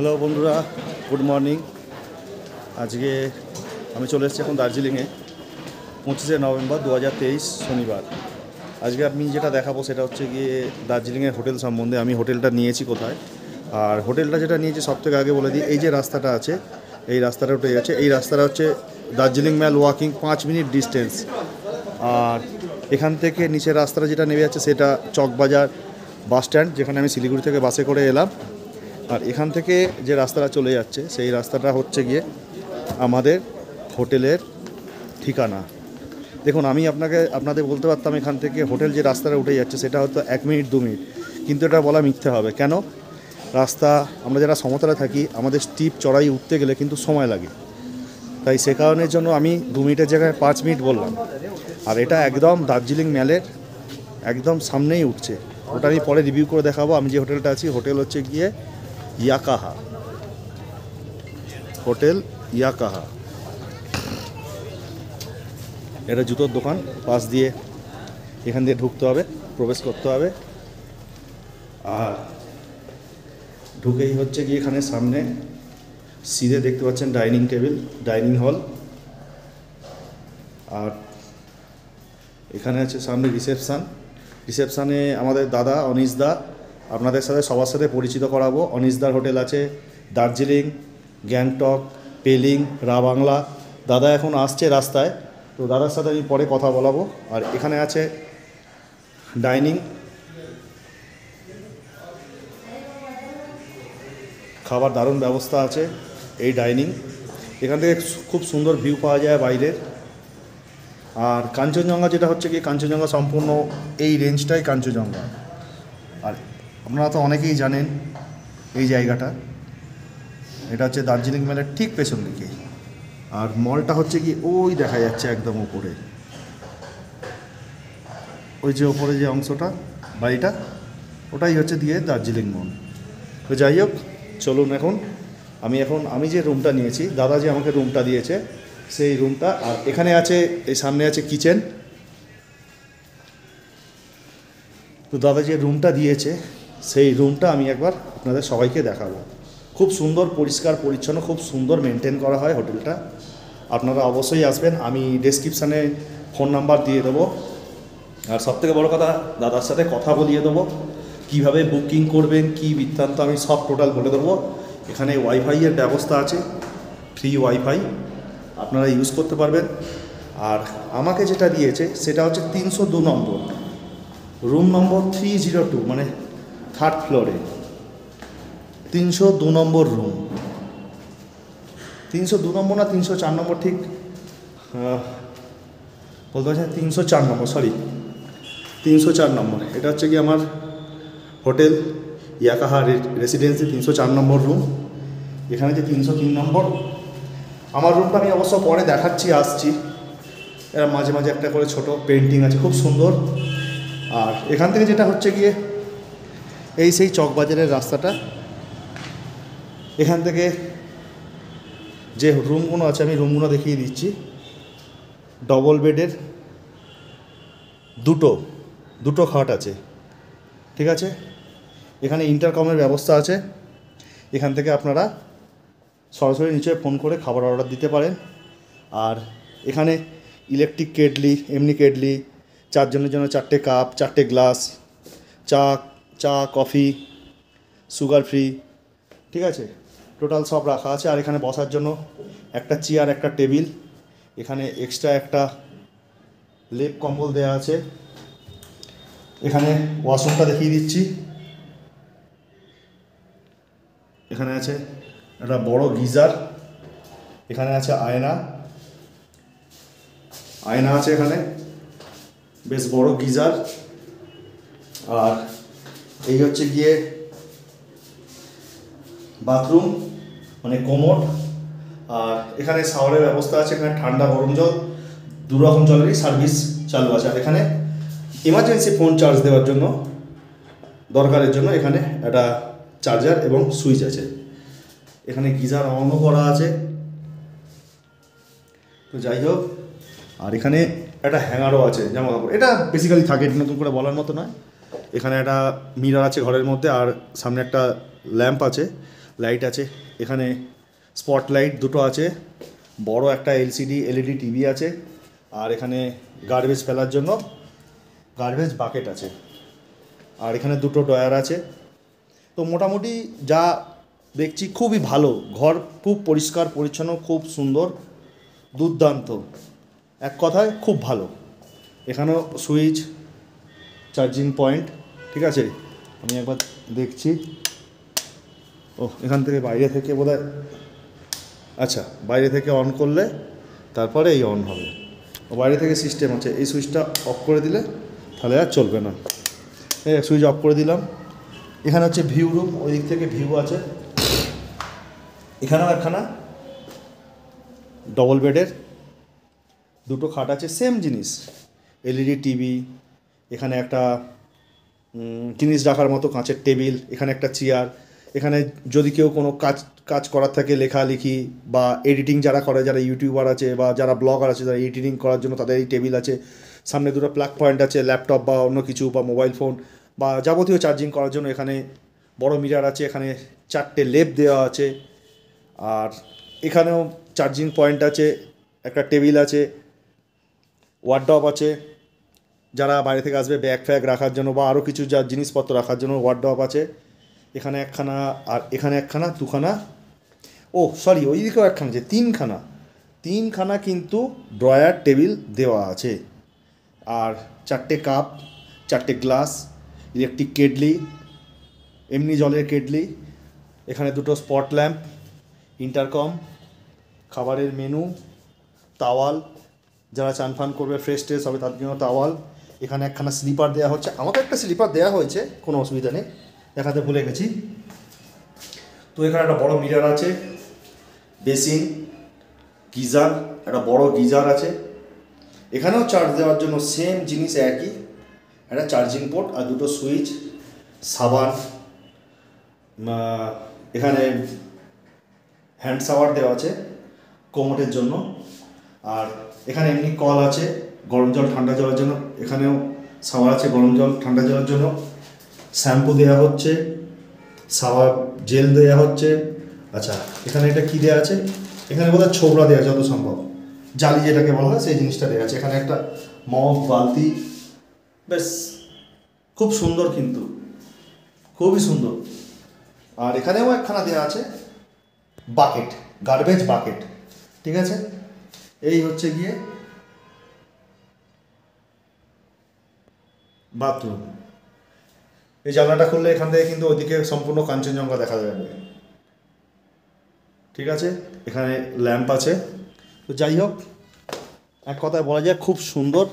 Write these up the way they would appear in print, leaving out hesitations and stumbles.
Hello বন্ধুরা, good morning. আজকে আমি চলে এসেছি এখন দার্জিলিংয়ে 25শে নভেম্বর 2023 শনিবার। আজকে আমি যেটা দেখাবো সেটা হচ্ছে গিয়ে দার্জিলিংয়ের হোটেল সম্বন্ধে। আমি হোটেলটা নিয়েছি কোথায়, আর হোটেলটা যেটা নিয়েছি সব থেকে আগে বলে দিই। এই যে রাস্তাটা আছে, এই রাস্তাটা উঠে যাচ্ছে। এই রাস্তাটা হচ্ছে দার্জিলিং ম্যাল ওয়াকিং 5 মিনিট ডিস্টেন্স। আর এখান থেকে নিচের রাস্তাটা যেটা নেমে যাচ্ছে সেটা চকবাজার বাস স্ট্যান্ড, যেখানে আমি শিলিগুড়ি থেকে বাসে করে এলাম। আর এখান থেকে যে রাস্তাটা চলে যাচ্ছে সেই রাস্তাটা হচ্ছে গিয়ে আমাদের হোটেলের ঠিকানা। দেখুন, আমি আপনাদের বলতে পারতাম এখান থেকে হোটেল যে রাস্তাটা উঠে যাচ্ছে সেটা হয়তো 1 মিনিট 2 মিনিট, কিন্তু এটা বলা মিথ্যে হবে। কেন? রাস্তা আমরা যারা সমতলে থাকি আমাদের স্টিপ চড়াই উঠতে গেলে কিন্তু সময় লাগে, তাই সে কারণের জন্য আমি 2 মিনিটের জায়গায় 5 মিনিট বললাম। আর এটা একদম দার্জিলিং ম্যালের একদম সামনেই উঠছে। ওটা আমি পরে রিভিউ করে দেখাবো। আমি যে হোটেলটা আছি হোটেল হচ্ছে গিয়ে ইয়াকাহা হোটেল, ইয়াকাহা। এটা জুতোর দোকান, পাশ দিয়ে এখান দিয়ে ঢুকতে হবে, প্রবেশ করতে হবে। আর ঢুকেই হচ্ছে গিয়ে এখানে সামনে সিধে দেখতে পাচ্ছেন ডাইনিং টেবিল, ডাইনিং হল। আর এখানে আছে সামনে রিসেপশানে আমাদের দাদা অনিশ দা, আপনাদের সাথে সবার সাথে পরিচিত করাবো। অনিশদার হোটেল আছে দার্জিলিং, গ্যাংটক, পেলিং, রাবাংলা। দাদা এখন আসছে রাস্তায়, তো দাদার সাথে আমি পরে কথা বলাবো। আর এখানে আছে ডাইনিং, খাবার দারুণ ব্যবস্থা আছে। এই ডাইনিং, এখান থেকে খুব সুন্দর ভিউ পাওয়া যায় বাইরের। আর কাঞ্চনজঙ্ঘা যেটা হচ্ছে কি, কাঞ্চনজঙ্ঘা সম্পূর্ণ এই রেঞ্জটাই কাঞ্চনজঙ্ঘা। আর আপনারা তো অনেকেই জানেন এই জায়গাটা, এটা হচ্ছে দার্জিলিং মেলের ঠিক পেছন দিকে। আর মলটা হচ্ছে কি ওই দেখা যাচ্ছে একদম উপরে, ওই যে ওপরে যে অংশটা বাড়িটা, ওটাই হচ্ছে দিয়ে দার্জিলিং মল। তো যাই হোক, চলুন এখন আমি যে রুমটা নিয়েছি, দাদা যে আমাকে রুমটা দিয়েছে সেই রুমটা। আর এখানে আছে, এই সামনে আছে কিচেন। তো দাদা যে রুমটা দিয়েছে সেই রুমটা আমি একবার আপনাদের সবাইকে দেখাবো। খুব সুন্দর, পরিষ্কার পরিচ্ছন্ন, খুব সুন্দর মেনটেন করা হয় হোটেলটা। আপনারা অবশ্যই আসবেন, আমি ডেসক্রিপশানে ফোন নাম্বার দিয়ে দেবো। আর সবথেকে বড় কথা, দাদার সাথে কথা বলিয়ে দেবো কীভাবে বুকিং করবেন, কী বৃত্তান্ত, আমি সব টোটাল বলে দেবো। এখানে ওয়াইফাইয়ের ব্যবস্থা আছে, ফ্রি ওয়াইফাই আপনারা ইউজ করতে পারবেন। আর আমাকে যেটা দিয়েছে সেটা হচ্ছে 302 নম্বর রুম, নম্বর 302, মানে 3rd ফ্লোরে 302 নম্বর রুম। 302 নম্বর না 304 নম্বর, ঠিক বলতে পারছেন 304 নম্বর, সরি 304 নম্বর। এটা হচ্ছে কি আমার হোটেল ইয়াকাহা রেসিডেন্সি 304 নম্বর রুম। এখানে যে 303 নম্বর আমার রুমটা, আমি অবশ্য পরে দেখাচ্ছি, আসছি। এর মাঝে মাঝে একটা করে ছোট পেন্টিং আছে, খুব সুন্দর। আর এখান থেকে যেটা হচ্ছে গিয়ে এই সেই চকবাজারের রাস্তাটা, এখান থেকে যে রুমগুলো আছে আমি রুমগুলো দেখিয়ে দিচ্ছি। ডবল বেডের দুটো খাট আছে, ঠিক আছে। এখানে ইন্টারকমের ব্যবস্থা আছে, এখান থেকে আপনারা সরাসরি নিচে ফোন করে খাবার অর্ডার দিতে পারেন। আর এখানে ইলেকট্রিক কেটলি, এমনি কেটলি, 4 জনের জন্য 4টে কাপ, 4টে গ্লাস, চা কফি, সুগার ফ্রি, ঠিক আছে, টোটাল সব রাখা আছে। আর এখানে বসার জন্য একটা চেয়ার, একটা টেবিল, এখানে এক্সট্রা একটা লেপ কম্বল দেওয়া আছে। এখানে ওয়াশরুমটা দেখিয়ে দিচ্ছি। এখানে আছে একটা বড় গিজার, এখানে আছে আয়না আছে এখানে, বেশ বড় গিজার। আর এই হচ্ছে গিয়ে বাথরুম, মানে কোমোড। আর এখানে শাওয়ারের ব্যবস্থা আছে, এখানে ঠান্ডা গরম জল 2 রকম জলেরই সার্ভিস চালু আছে। আর এখানে এমার্জেন্সি ফোন চার্জ দেওয়ার জন্য, দরকারের জন্য এখানে একটা চার্জার এবং সুইচ আছে। এখানে গিজার অনও করা আছে। তো যাই হোক, আর এখানে একটা হ্যাঙ্গারও আছে জামা কাপড়, এটা বেসিক্যালি থাকে, নতুন করে বলার মতো নয়। এখানে একটা মিরর আছে ঘরের মধ্যে, আর সামনে একটা ল্যাম্প আছে। লাইট আছে, এখানে স্পটলাইট দুটো আছে, বড় একটা এলসিডি এলইডি টিভি আছে, আর এখানে গার্বেজ ফেলার জন্য গার্বেজ বাকেট আছে, আর এখানে দুটো ড্রয়ার আছে। তো মোটামুটি যা দেখছি খুবই ভালো ঘর, খুব পরিষ্কার পরিচ্ছন্ন, খুব সুন্দর, দুর্দান্ত, এক কথায় খুব ভালো। এখানেও সুইচ, চার্জিং পয়েন্ট, ঠিক আছে। আমি একবার দেখছি, ও এখান থেকে বাইরে থেকে বোধহয়, আচ্ছা বাইরে থেকে অন করলে তারপরে এই অন হবে, বাইরে থেকে সিস্টেম আছে। এই সুইচটা অফ করে দিলে তাহলে আর চলবে না। এই সুইচ অফ করে দিলাম। এখানে হচ্ছে ভিউ রুম, ওই দিক থেকে ভিউ আছে। এখানেও একখানা ডবল বেডের দুটো খাট আছে, সেম জিনিস, এলইডি টিভি, এখানে একটা জিনিস রাখার মতো কাঁচের টেবিল, এখানে একটা চেয়ার। এখানে যদি কেউ কোনো কাজ করার থাকে, লেখালেখি বা এডিটিং যারা করে, যারা ইউটিউবার আছে বা যারা ব্লগার আছে, যারা এডিটিং করার জন্য তাদের এই টেবিল আছে। সামনে দুটো প্লাগ পয়েন্ট আছে, ল্যাপটপ বা অন্য কিছু বা মোবাইল ফোন বা যাবতীয় চার্জিং করার জন্য। এখানে বড় মিরার আছে, এখানে 4টে লেপ দেওয়া আছে, আর এখানেও চার্জিং পয়েন্ট আছে, একটা টেবিল আছে, ওয়ার্ডরোব আছে, যারা বাইরে থেকে আসবে ব্যাগ ফ্যাগ রাখার জন্য বা আরও কিছু যা জিনিসপত্র রাখার জন্য ওয়ার্ডরোব আছে। এখানে একখানা, আর এখানে একখানা, দুখানা, ও সরি ওই দিকেও একখানা আছে, তিনখানা কিন্তু ড্রয়ার টেবিল দেওয়া আছে। আর 4টে কাপ, 4টে গ্লাস, ইলেকট্রিক কেটলি, এমনি জলের কেটলি, এখানে দুটো স্পট ল্যাম্প, ইন্টারকম, খাবারের মেনু, তাওয়াল, যারা চান ফান করবে ফ্রেশ ট্রেশ হবে তার জন্য তাওয়াল। এখানে একখানা স্লিপার দেওয়া হচ্ছে, আমাকে একটা স্লিপার দেওয়া হয়েছে, কোনো অসুবিধা নেই, দেখাতে ভুলে গেছি। তো এখানে একটা বড় মিরার আছে, বেসিন, গিজার, একটা বড় গিজার আছে। এখানেও চার্জ দেওয়ার জন্য সেম জিনিস একই, একটা চার্জিং পোর্ট আর দুটো সুইচ, সাবান, এখানে হ্যান্ড শাওয়ার দেওয়া আছে কোমরের জন্য। আর এখানে এমনি কল আছে গরম জল ঠান্ডা জলের জন্য, এখানেও শাওয়ার আছে গরম জল ঠান্ডা জলের জন্য। শ্যাম্পু দেওয়া হচ্ছে, শাওয়ার জেল দেওয়া হচ্ছে। আচ্ছা এখানে এটা কী দেওয়া আছে, এখানে বোধহয় ছোবড়া দেওয়া যত সম্ভব, জালি যেটাকে বলা হয় সেই জিনিসটা দেওয়া আছে। এখানে একটা মগ, বালতি, বেশ খুব সুন্দর, কিন্তু খুবই সুন্দর। আর এখানেও একখানা দেওয়া আছে বাকেট, গার্বেজ বাকেট, ঠিক আছে। এই হচ্ছে গিয়ে বাথরুম। এই জানলাটা খুললে এখান থেকে কিন্তু ওইদিকে সম্পূর্ণ কাঞ্চনজঙ্ঘা দেখা যাবে, ঠিক আছে। এখানে ল্যাম্প আছে। তো যাই হোক, এক কথায় বলা যায় খুব সুন্দর।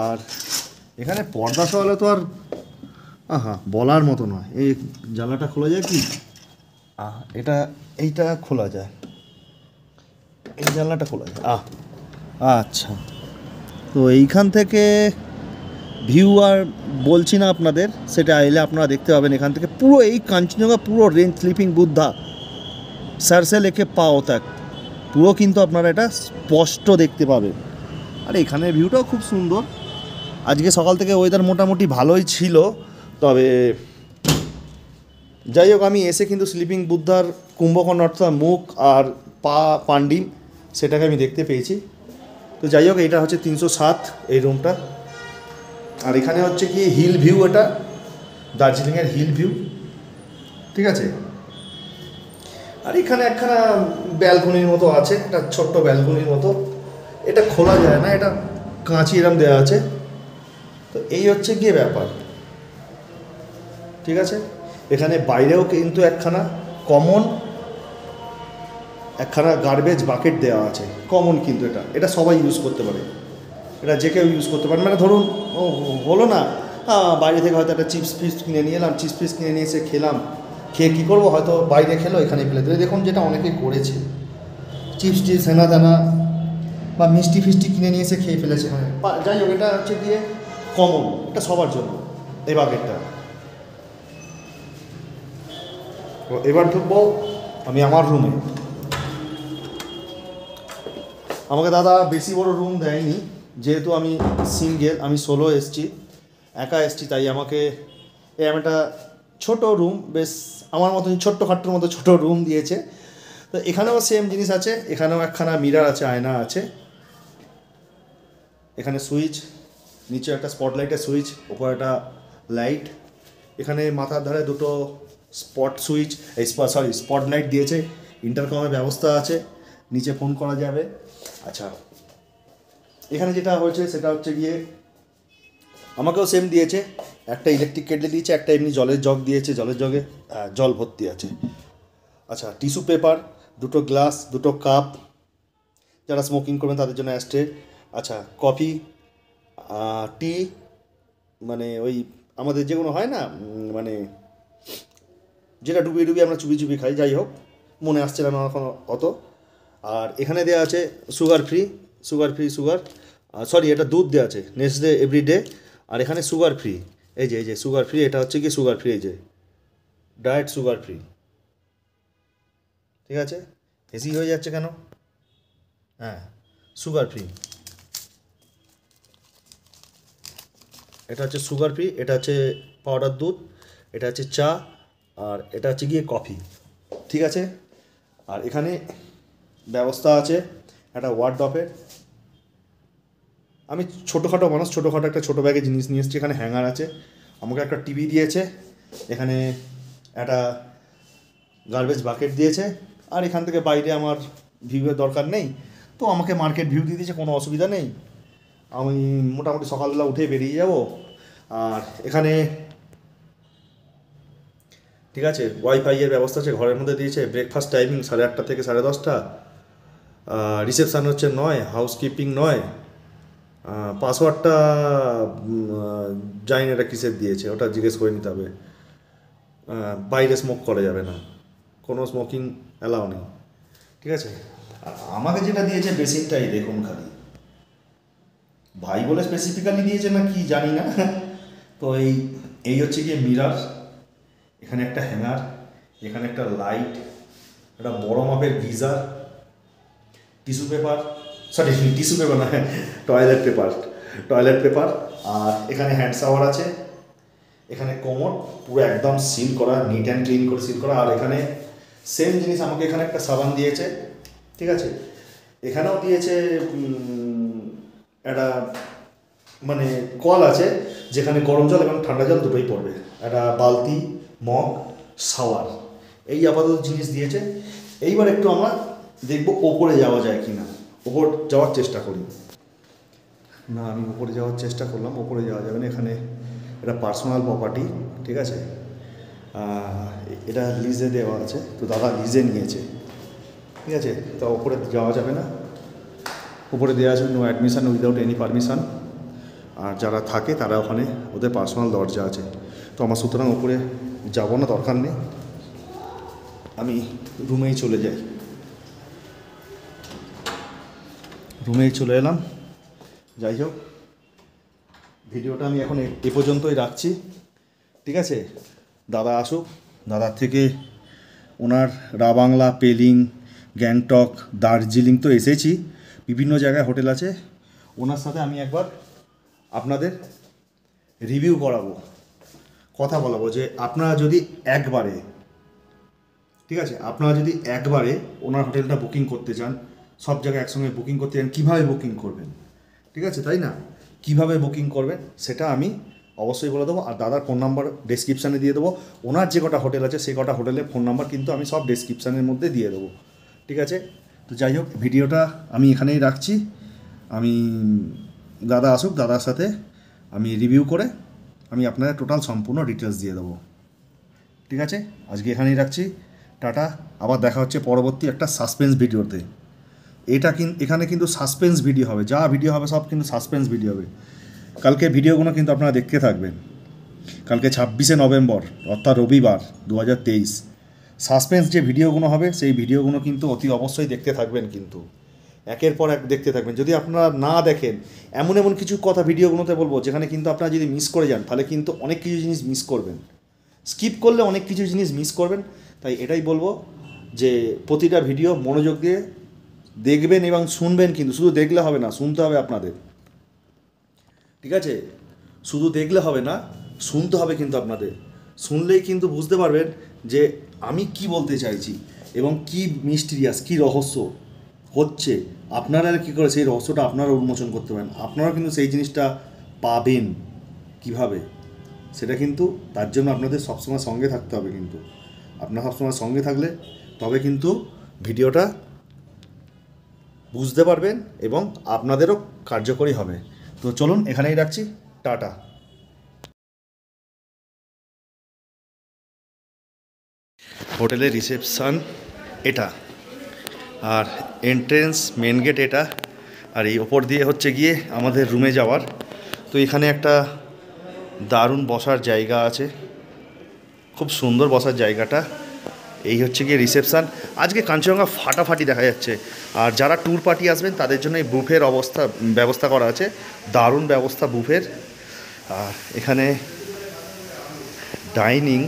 আর এখানে পর্দা সহলে তো আর বলার মতো নয়। এই জানলাটা খোলা যায় কি, এইটা খোলা যায়, এই জানলাটা খোলা যায়। আচ্ছা, তো এইখান থেকে ভিউ আর বলছি না আপনাদের, সেটা এলে আপনারা দেখতে পাবেন। এখান থেকে পুরো এই কাঞ্চনজঙ্ঘা পুরো রেঞ্জ, স্লিপিং বুদ্ধা, সারসে লেকে পাও তাক, পুরো কিন্তু আপনারা এটা স্পষ্ট দেখতে পাবেন। আর এখানের ভিউটাও খুব সুন্দর। আজকে সকাল থেকে ওয়েদার মোটামুটি ভালোই ছিল, তবে যাই হোক আমি এসে কিন্তু স্লিপিং বুদ্ধার কুম্ভকর্ণ অর্থাৎ মুখ আর পা পান্ডিম সেটাকে আমি দেখতে পেয়েছি। তো যাই হোক, এটা হচ্ছে 307 এই রুমটা। আর এখানে হচ্ছে কি হিল ভিউ, এটা দার্জিলিংয়ের হিল ভিউ, ঠিক আছে। আর এখানে একখানা ব্যালকনির মতো আছে, একটা ছোট্ট ব্যালকনির মতো, এটা খোলা যায় না, এটা কাঁচি এরম দেওয়া আছে। তো এই হচ্ছে গিয়ে ব্যাপার, ঠিক আছে। এখানে বাইরেও কিন্তু একখানা গার্বেজ বাকেট দেওয়া আছে, কমন, কিন্তু এটা সবাই ইউজ করতে পারে, এটা যে কেউ ইউজ করতে পারে। মানে ধরুন হলো না, বাইরে থেকে হয়তো একটা চিপস ফিস কিনে নিয়ে এলাম, চিপস ফিস কিনে নিয়ে এসে খেলাম, খেয়ে কী করবো, হয়তো বাইরে খেলো, এখানে ফেলে দিলে। দেখুন যেটা অনেকেই করেছে, চিপস টিপস হেনা দানা বা মিষ্টি ফিষ্টি কিনে নিয়ে এসে খেয়ে ফেলেছে। যাই হোক, এটা হচ্ছে গিয়ে কমন, এটা সবার জন্য এই বাকেটটা। এবার ঢুকবো আমি আমার রুমে। আমাকে দাদা বেশি বড় রুম দেয়নি, যেহেতু আমি সিঙ্গেল, আমি সোলো এসছি, একা এসছি, তাই আমাকে আমি একটা ছোট রুম, বেশ আমার মতন ছোট্টখাট্টোর মতো ছোট রুম দিয়েছে। তো এখানেও সেম জিনিস আছে, এখানেও একখানা মিরার আছে, আয়না আছে, এখানে সুইচ, নিচে একটা স্পটলাইটের সুইচ, ওপর একটা লাইট, এখানে মাথার ধারে দুটো স্পট সুইচ, এই স্পটলাইট দিয়েছে, ইন্টারকমের ব্যবস্থা আছে, নিচে ফোন করা যাবে। আচ্ছা, এখানে যেটা হয়েছে সেটা হচ্ছে গিয়ে আমাকেও সেম দিয়েছে, একটা ইলেকট্রিক কেটলি দিয়েছে, একটা এমনি জলের জগ দিয়েছে, জলের জগে জল ভর্তি আছে। আচ্ছা, টিস্যু পেপার, দুটো গ্লাস, দুটো কাপ, যারা স্মোকিং করবেন তাদের জন্য অ্যাস্ট্রে। আচ্ছা, কফি, টি, মানে ওই আমাদের যেগুলো হয় না, মানে যেটা ডুবিয়ে ডুবিয়ে আমরা চুপি চুপি খাই, যাই হোক মনে আসছে না এখন অত। আর এখানে দেওয়া আছে সুগার ফ্রি, এটা দুধ দেওয়া আছে নেক্সট ডে এভরিডে। আর এখানে সুগার ফ্রি, এই যে সুগার ফ্রি, এটা হচ্ছে কি সুগার ফ্রি, এই যে ডায়েট সুগার ফ্রি। ঠিক আছে, হেসি হয়ে যাচ্ছে কেন? হ্যাঁ, সুগার ফ্রি, এটা হচ্ছে সুগার ফ্রি, এটা হচ্ছে পাউডার দুধ, এটা হচ্ছে চা, আর এটা হচ্ছে গিয়ে কফি। ঠিক আছে, আর এখানে ব্যবস্থা আছে একটা ওয়ার্ডরোবের। আমি ছোটোখাটো মানুষ, ছোটোখাটো একটা ছোটো ব্যাগে জিনিস নিয়ে এসেছি। এখানে হ্যাঙ্গার আছে, আমাকে একটা টিভি দিয়েছে, এখানে একটা গার্বেজ বাকেট দিয়েছে, আর এখান থেকে বাইরে আমার ভিউয়ের দরকার নেই, তো আমাকে মার্কেট ভিউ দিয়ে দিয়েছে, কোনো অসুবিধা নেই। আমি মোটামুটি সকালবেলা উঠে বেরিয়ে যাব। আর এখানে ঠিক আছে ওয়াইফাইয়ের ব্যবস্থা আছে, ঘরের মধ্যে দিয়েছে। ব্রেকফাস্ট টাইমিং 8:30 থেকে 10:30, রিসেপশান হচ্ছে 9, হাউসকিপিং 9। পাসওয়ার্ডটা জানি না এটা কিসের দিয়েছে, ওটা জিজ্ঞেস করে নিতে হবে। বাইরে স্মোক করা যাবে না, কোনো স্মোকিং অ্যালাউ নেই। ঠিক আছে, আর আমাকে যেটা দিয়েছে বেসিনটাই দেখুন খালি, ভাই বলে স্পেসিফিক্যালি দিয়েছে না কি জানি না। তো এই হচ্ছে গিয়ে মিরার, এখানে একটা হ্যাঙ্গার, এখানে একটা লাইট, একটা বড় মাপের গিজার, টিস্যু পেপার না, টয়লেট পেপার, আর এখানে হ্যান্ড শাওয়ার আছে, এখানে কোমর পুরো একদম সিল করা, নিট অ্যান্ড ক্লিন করে সিল করা। আর এখানে সেম জিনিস আমাকে এখানে একটা সাবান দিয়েছে। ঠিক আছে, এখানেও দিয়েছে একটা মানে কল আছে, যেখানে গরম জল এবং ঠান্ডা জল দুটোই পড়বে, একটা বালতি, মগ, শাওয়ার, এই আপাতত জিনিস দিয়েছে। এইবার একটু আমরা দেখবো ওপরে যাওয়া যায় কি না, ওপর যাওয়ার চেষ্টা করি। না, আমি ওপরে যাওয়ার চেষ্টা করলাম, ওপরে যাওয়া যাবে না, এখানে এটা পার্সোনাল প্রপার্টি। ঠিক আছে, এটা লিজে দেওয়া আছে, তো দাদা লিজে নিয়েছে। ঠিক আছে, তো ওপরে যাওয়া যাবে না, উপরে দেওয়া আছে no admission without any permission. আর যারা থাকে তারা ওখানে ওদের পার্সোনাল দরজা আছে, তো আমার সুতরাং ওপরে যাবো না, দরকার নেই, আমি রুমেই চলে যাই। রুমেই চলে এলাম। যাই হোক, ভিডিওটা আমি এখন এ পর্যন্তই রাখছি। ঠিক আছে, দাদা আসুক, দাদার থেকে ওনার রাবাংলা, পেলিং, গ্যাংটক, দার্জিলিং তো এসেছি, বিভিন্ন জায়গায় হোটেল আছে, ওনার সাথে আমি একবার আপনাদের রিভিউ করাবো, কথা বলাবো যে আপনারা যদি একবারে, ঠিক আছে, আপনারা যদি একবারে ওনার হোটেলটা বুকিং করতে চান, সব জায়গায় একসঙ্গে বুকিং করতে চান, কীভাবে বুকিং করবেন, ঠিক আছে, তাই না, কীভাবে বুকিং করবেন সেটা আমি অবশ্যই বলে দেবো। আর দাদার ফোন নাম্বার ডেসক্রিপশানে দিয়ে দেবো, ওনার যে কটা হোটেল আছে সেই কটা হোটেলের ফোন নাম্বার কিন্তু আমি সব ডেসক্রিপশানের মধ্যে দিয়ে দেবো। ঠিক আছে, তো যাই হোক, ভিডিওটা আমি এখানেই রাখছি। আমি দাদা আসুক, দাদার সাথে আমি রিভিউ করে আমি আপনাদের টোটাল সম্পূর্ণ ডিটেলস দিয়ে দেবো। ঠিক আছে, আজকে এখানেই রাখছি, টাটা। আবার দেখা হচ্ছে পরবর্তী একটা সাসপেন্স ভিডিওতে। এখানে কিন্তু সাসপেন্স ভিডিও হবে, যা ভিডিও হবে সব কিন্তু সাসপেন্স ভিডিও হবে। কালকে ভিডিওগুলো কিন্তু আপনারা দেখতে থাকবেন। কালকে 26শে নভেম্বর অর্থাৎ রবিবার 2023 সাসপেন্স যে ভিডিওগুলো হবে সেই ভিডিওগুলো কিন্তু অতি অবশ্যই দেখতে থাকবেন, কিন্তু একের পর এক দেখতে থাকবেন। যদি আপনারা না দেখেন, এমন এমন কিছু কথা ভিডিওগুলোতে বলবো যেখানে কিন্তু আপনারা যদি মিস করে যান তাহলে কিন্তু অনেক কিছু জিনিস মিস করবেন, স্কিপ করলে অনেক কিছু জিনিস মিস করবেন। তাই এটাই বলবো যে প্রতিটা ভিডিও মনোযোগ দিয়ে দেখবেন এবং শুনবেন, কিন্তু শুধু দেখলে হবে না, শুনতে হবে আপনাদের। ঠিক আছে, শুধু দেখলে হবে না, শুনতে হবে কিন্তু আপনাদের। শুনলেই কিন্তু বুঝতে পারবেন যে আমি কি বলতে চাইছি এবং কি মিস্টিরিয়াস, কি রহস্য হচ্ছে। আপনারা কী করে সেই রহস্যটা আপনারা উন্মোচন করতে পারেন, আপনারাও কিন্তু সেই জিনিসটা পাবেন কিভাবে, সেটা কিন্তু তার জন্য আপনাদের সবসময় সঙ্গে থাকতে হবে। কিন্তু আপনারা সবসময় সঙ্গে থাকলে তবে কিন্তু ভিডিওটা বুঝতে পারবেন এবং আপনাদেরও কার্যকরী হবে। তো চলুন এখানেই রাখছি, টাটা। হোটেলের রিসেপশান এটা, আর এন্ট্রেন্স মেন গেট এটা, আর এই ওপর দিয়ে হচ্ছে গিয়ে আমাদের রুমে যাওয়ার। তো এখানে একটা দারুণ বসার জায়গা আছে, খুব সুন্দর বসার জায়গাটা। এই হচ্ছে গিয়ে রিসেপশান। আজকে কাঞ্চনজঙ্ঘা ফাটাফাটি দেখা যাচ্ছে। আর যারা ট্যুর পার্টি আসবেন তাদের জন্য এই বুফের ব্যবস্থা করা আছে, দারুণ ব্যবস্থা বুফের। আর এখানে ডাইনিং,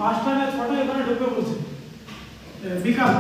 পাঁচটা না ছটা এখানে ঢুকে বলছে বিকাল